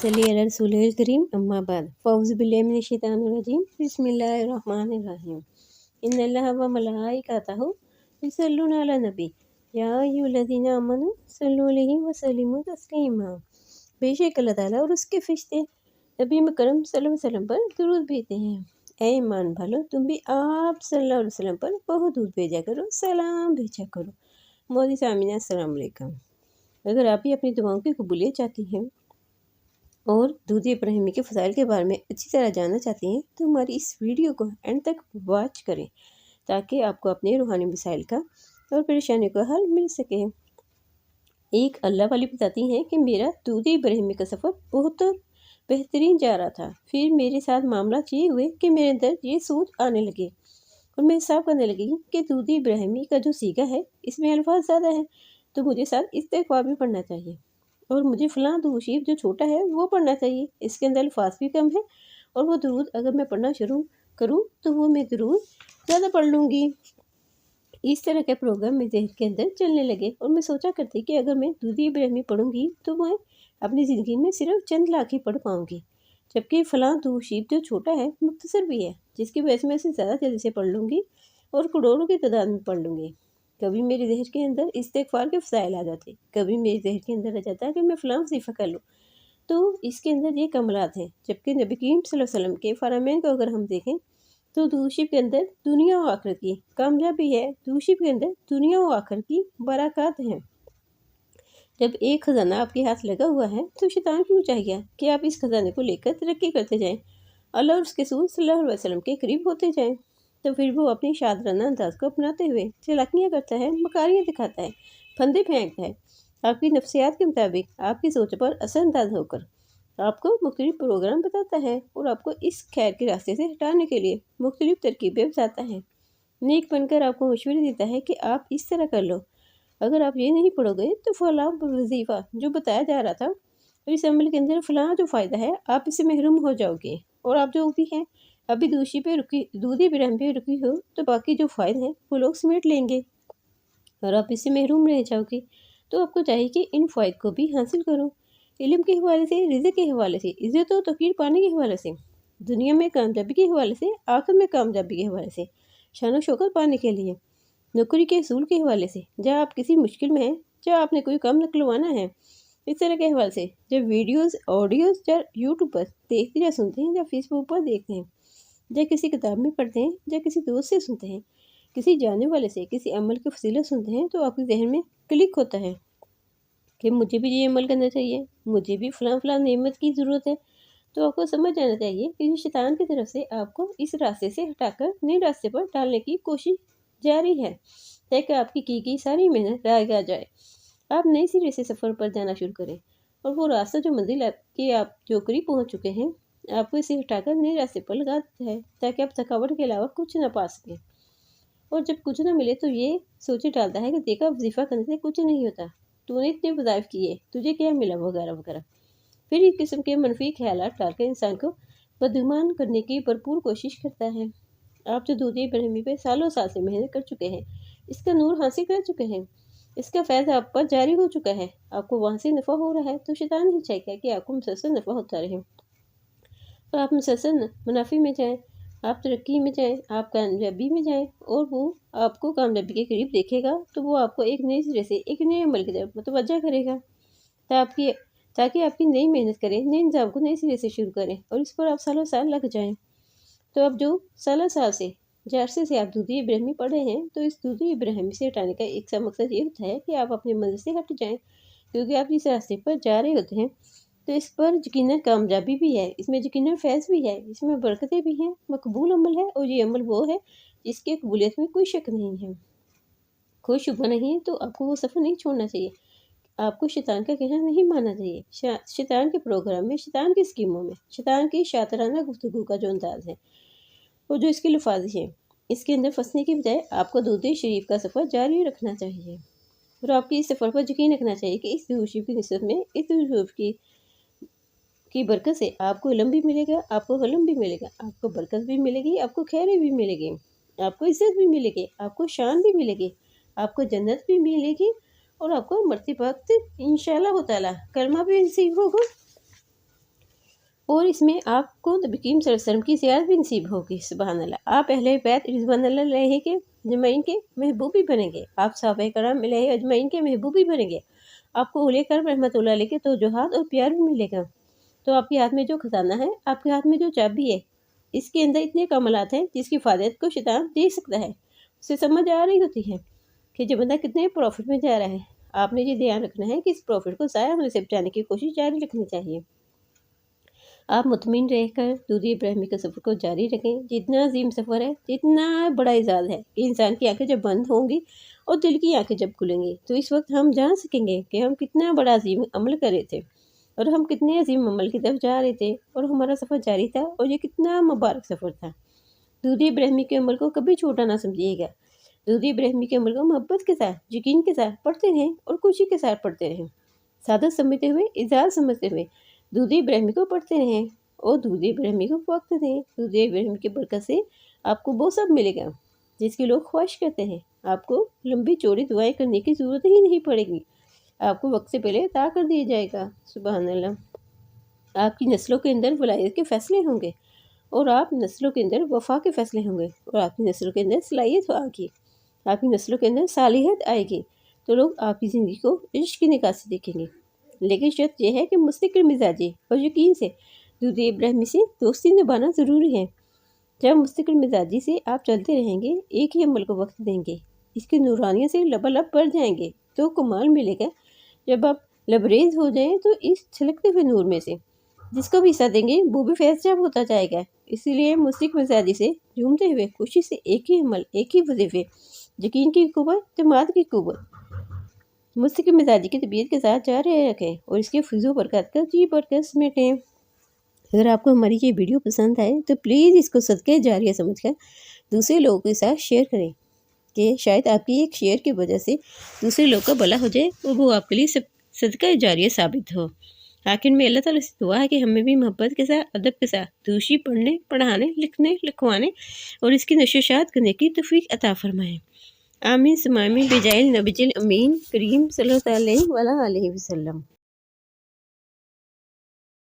सल्ली अला रसूलिल करीम अम्मा बाद फ़ौज़ु बिल्लाहि मिनश शैतानिर रजीम बिस्मिल्लाहिर रहमानिर रहीम इन्नल्लाहा व मलाइकतहु युसल्लूना अला नबी या अय्युहल्लज़ीना आमनू सल्लु अलैहि व सल्लिमू तस्लीमा। बेशक अल्लाह ताला और उसके फरिश्ते नबी मुकर्रम सल्लल्लाहु अलैहि वसल्लम पर दुरूद भेजते हैं। ऐ ईमान वालों, तुम भी आप सल्लल्लाहु अलैहि वसल्लम पर बहुत दूध भेजा करो, सलाम भेजा करो। मोदी सामीना अस्सलाम वालेकुम। अगर आप भी अपनी दुआओं की कबूलियत चाहती हैं और दूध इब्राहिमी के फ़ज़ाइल के बारे में अच्छी तरह जानना चाहती हैं तो हमारी इस वीडियो को एंड तक वॉच करें ताकि आपको अपने रूहानी मसाइल का और परेशानियों का हल मिल सके। एक अल्लाह वाली बताती हैं कि मेरा दूध इब्राहिमी का सफ़र बहुत बेहतरीन जा रहा था। फिर मेरे साथ मामला ये हुए कि मेरे अंदर ये सोच आने लगी और मैं साफ करने लगी कि दूध इब्राहिमी का जो सीगा है इसमें अल्फाज ज़्यादा है, तो मुझे साथ इस्तिग़फ़ार भी पढ़ना चाहिए और मुझे फ़लाँ दुरूद जो छोटा है वो पढ़ना चाहिए, इसके अंदर अल्फाज भी कम है और वो दुरूद अगर मैं पढ़ना शुरू करूँ तो वो मैं दुरूद ज़्यादा पढ़ लूँगी। इस तरह के प्रोग्राम मेरे ज़हन के अंदर चलने लगे और मैं सोचा करती कि अगर मैं दूध इब्राहिमी पढ़ूँगी तो मैं अपनी ज़िंदगी में सिर्फ चंद लाख ही पढ़ पाऊँगी, जबकि फ़लाँ दुरूद जो छोटा है मुख्तसर भी है, जिसकी वजह से मैं इसे ज़्यादा जल्दी से पढ़ लूँगी और करोड़ों की तादाद में पढ़ लूँगी। कभी मेरे ज़हन के अंदर इस्तिग़फ़ार के फ़ज़ाइल आ जाते, कभी मेरे ज़हन के अंदर आ जाता कि मैं फ़लाँ वज़ीफ़ा कर लूँ, तो इसके अंदर ये कमलात हैं। जबकि नबी करीम सल्लल्लाहु अलैहि वसल्लम के फ़रमाइन को अगर हम देखें तो दूषिब के अंदर दुनिया और आखिरत की कामयाबी है, दूषिब के अंदर दुनिया और आखिरत की बरक़ात हैं। जब एक ख़जाना आपके हाथ लगा हुआ है तो शैतान क्यों चाहिए कि आप इस ख़जाने को लेकर तरक्की करते जाएं, अल्लाह और उसके रसूल सल्लल्लाहु अलैहि वसल्लम के करीब होते जाएं। तो फिर वो अपनी शादराना अंदाज को अपनाते हुए चालाकियाँ करता है, मकारियाँ दिखाता है, फंदे फेंकता है, आपकी नफ्सियात के मुताबिक आपकी सोच पर असरअंदाज होकर आपको मुख्तलिफ प्रोग्राम बताता है और आपको इस खैर के रास्ते से हटाने के लिए मुख्तलिफ तरकीबें बताता है। नेक बनकर आपको मशवरे देता है कि आप इस तरह कर लो, अगर आप ये नहीं पढ़ोगे तो फ़लाँ वजीफ़ा जो बताया जा रहा था और इस अमल के अंदर फ़लाँ जो फ़ायदा है आप इससे महरूम हो जाओगे और आप जो भी हैं अभी दूध इब्राहिमी पे रुकी हो तो बाकी जो फ़ायदे हैं वो लोग समेट लेंगे और आप इससे महरूम रह जाओगे। तो आपको चाहिए कि इन फ़ायद को भी हासिल करो, इल्म के हवाले से, रिज़्क़ के हवाले से, इज़्ज़त और तौक़ीर पाने के हवाले से, दुनिया में कामयाबी के हवाले से, आखिरत में कामयाबी के हवाले से, शान और शौकत पाने के लिए, नौकरी के असूल के हवाले से, जहाँ आप किसी मुश्किल में हैं, जहाँ आपने कोई काम निकलवाना है, इस तरह के हवाले से जब वीडियोज़ ऑडियोज़ या यूट्यूब पर देखते या सुनते हैं या फेसबुक पर देखते हैं या किसी किताब में पढ़ते हैं या किसी दोस्त से सुनते हैं, किसी जानने वाले से किसी अमल की फजीलत सुनते हैं तो आपके जहन में क्लिक होता है कि मुझे भी ये अमल करना चाहिए, मुझे भी फ़लाँ नेमत की ज़रूरत है। तो आपको समझ जाना चाहिए कि शैतान की तरफ से आपको इस रास्ते से हटाकर नए रास्ते पर डालने की कोशिश जारी है ताकि आपकी की गई सारी मेहनत राग आ जाए, आप नए सिरे से सफ़र पर जाना शुरू करें और वो रास्ता जो मंजिल आपके आप जो करीब पहुँच चुके हैं आपको इसे हटाकर नए रास्ते पर लगा देता है ताकि आप थकावट के अलावा कुछ ना पा सकें। और जब कुछ ना मिले तो ये सोचे डालता है कि देखा वजीफ़ा करने से कुछ नहीं होता, तूने इतने वज़ाइफ किए, तुझे क्या मिला वगैरह वगैरह। फिर इस किस्म के मनफी ख्यालात डालकर इंसान को बदगुमान करने की भरपूर कोशिश करता है। आप जो दूध इब्राहिमी पे सालों साल से मेहनत कर चुके हैं, इसका नूर हासिल कर चुके हैं, इसका फैज़ आप पर जारी हो चुका है, आपको वहाँ से नफ़ा हो रहा है, तो शैतान ही चाहेगा कि आपको मुसलसल नफ़ा होता रहे तो आप मुसलसल मुनाफे में जाएँ, आप तरक्की में जाएँ, आप कामयाबी में जाएँ और वो आपको कामयाबी के करीब देखेगा तो वो आपको एक नए सिरे से एक नए अमल की तरफ मुतवज्जा करेगा ताकि आपकी नई मेहनत करें, नए निज़ाम को नए सिरे से शुरू करें और इस पर आप सालों साल लग जाएँ। तो अब जो सालों साल से अरसे से आप दूध इब्राहिमी पढ़ रहे हैं तो इस दूध इब्राहिमी से हटाने का एक सा मकसद ये होता है कि आप अपनी मंजिल से हट जाएँ, क्योंकि आप जिस रास्ते पर जा रहे होते हैं तो इस पर यकीनन कामयाबी भी है, इसमें यकीनन फैज़ भी है, इसमें बरकतें भी हैं, मकबूल अमल है और ये अमल वो है जिसकी कबूलियत में कोई शक नहीं है, कोई शुबा नहीं है। तो आपको वो सफ़र नहीं छोड़ना चाहिए, आपको शैतान का कहना नहीं मानना चाहिए। शैतान के प्रोग्राम में, शैतान की स्कीमों में, शैतान की शातिराना गुफ्तगू का जो अंदाज़ है और जो इसकी लफाजिश है, इसके अंदर फंसने की बजाय आपको दूध शरीफ का सफ़र जारी रखना चाहिए और आपकी इस सफ़र पर यकीन रखना चाहिए कि इस दूध शरीफ की निस्बत में इस दूध शरीफ की बरकत से आपको इल्म भी मिलेगा, आपको इल्म भी मिलेगा, आपको बरकत भी मिलेगी, आपको खैर भी मिलेगी, आपको इज़्ज़त भी मिलेगी, आपको शान भी मिलेगी, आपको जन्नत भी मिलेगी और आपको मरते वक्त इंशाअल्लाह ताला कलमा भी नसीब होगा اور اس میں آپ کو نبی کریم صلی اللہ علیہ وسلم کی زیارت بھی نصیب ہوگی۔ سبحان اللہ۔ آپ اہل بیت رضوان اللہ علیہ کے اجمعین کے محبوبی بنیں گے، آپ صحابہ کرام علیہ اجمعین کے محبوبی بنیں گے، آپ کو اولیاء کرام رحمۃ اللہ علیہ کے توجہات اور پیار بھی ملے گا۔ تو آپ کے ہاتھ میں جو خزانہ ہے، آپ کے ہاتھ میں جو چابی ہے، اس کے اندر اتنے کمالات ہیں جس کی حفاظت کو شیطان دیکھ سکتا ہے، اسے سمجھ آ رہی ہوتی ہے کہ جو بندہ کتنے پروفٹ میں جا رہا ہے۔ آپ نے یہ دھیان رکھنا ہے کہ اس پروفٹ کو ضائع ہونے سے بچانے کی کوشش جاری رکھنی چاہیے۔ آپ مطمئن رہ کر درود ابراہیمی کے سفر کو جاری رکھیں۔ جتنا عظیم سفر ہے، جتنا بڑا اعزاز ہے کہ انسان کی آنکھیں جب بند ہوں گی اور دل کی آنکھیں جب کھلیں گی تو اس وقت ہم جان سکیں گے کہ ہم کتنا بڑا عظیم عمل کر رہے تھے اور ہم کتنے عظیم عمل کی طرف جا رہے تھے اور ہمارا سفر جاری تھا اور یہ کتنا مبارک سفر تھا۔ درود ابراہیمی کے عمل کو کبھی چھوٹا نہ سمجھیے گا۔ درود ابراہیمی کے عمل کو محبت کے ساتھ، یقین کے ساتھ پڑھتے رہیں اور خوشی کے ساتھ پڑھتے رہیں، سعادت سمجھتے ہوئے، اعزاز سمجھتے ہوئے درود ابراہیمی کو پڑھتے رہیں اور درود ابراہیمی کو وقت دیں۔ درود ابراہیمی کی برکت سے آپ کو وہ سب ملے گا جس کی لوگ خواہش کرتے ہیں۔ آپ کو لمبی چوڑی دعائیں کرنے کی ضرورت ہی نہیں پڑے گی، آپ کو وقت سے پہلے عطا کر دیا جائے گا۔ سبحان اللہ۔ آپ کی نسلوں کے اندر ولایت کے فیصلے ہوں گے اور آپ نسلوں کے اندر وفا کے فیصلے ہوں گے اور آپ کی نسلوں کے اندر صلاحیت آئے گی، آپ کی نسلوں کے اندر صالحیت آئے گی تو لوگ آپ کی زندگی کو عشق کی نگاہ سے دیکھیں گے۔ لیکن شرط یہ ہے کہ مستقل مزاجی اور یقین سے درود ابراہیمی سے دوستی نبھانا ضروری ہے۔ جب مستقل مزاجی سے آپ چلتے رہیں گے، ایک ہی عمل کو وقت دیں گے، اس کی نورانیت سے لبالب بڑھ جائیں گے تو کمال ملے گا۔ جب آپ لبریز ہو جائیں تو اس چھلکتے ہوئے نور میں سے جس کو بھی حصہ دیں گے وہ بھی فیض یاب ہوتا جائے گا۔ اسی لیے مستقل مزاجی سے جھومتے ہوئے خوشی سے ایک ہی عمل، ایک ہی وظیفے، یقین کی قوت، اعتماد کی قوت، مستقل مزاجی کی طبیعت کے ساتھ جاری رکھیں اور اس کے فیض و برکات کا جی بڑھ کر سمیٹیں۔ اگر آپ کو ہماری یہ ویڈیو پسند آئے تو پلیز اس کو صدقہ جاریہ سمجھ کر دوسرے لوگوں کے ساتھ شیئر کریں کہ شاید آپ کی ایک شیئر کی وجہ سے دوسرے لوگ کا بھلا ہو جائے اور وہ آپ کے لیے صدقہ جاریہ ثابت ہو۔ آخر میں اللہ تعالیٰ سے دعا ہے کہ ہمیں بھی محبت کے ساتھ، ادب کے ساتھ دوشی پڑھنے، پڑھانے، لکھنے، لکھوانے اور اس کی نشر و اشاعت کرنے کی توفیق عطا فرمائیں۔ آمین ثم آمین بجاہ النبی الامین کریم صلی اللہ علیہ وآلہ وسلم۔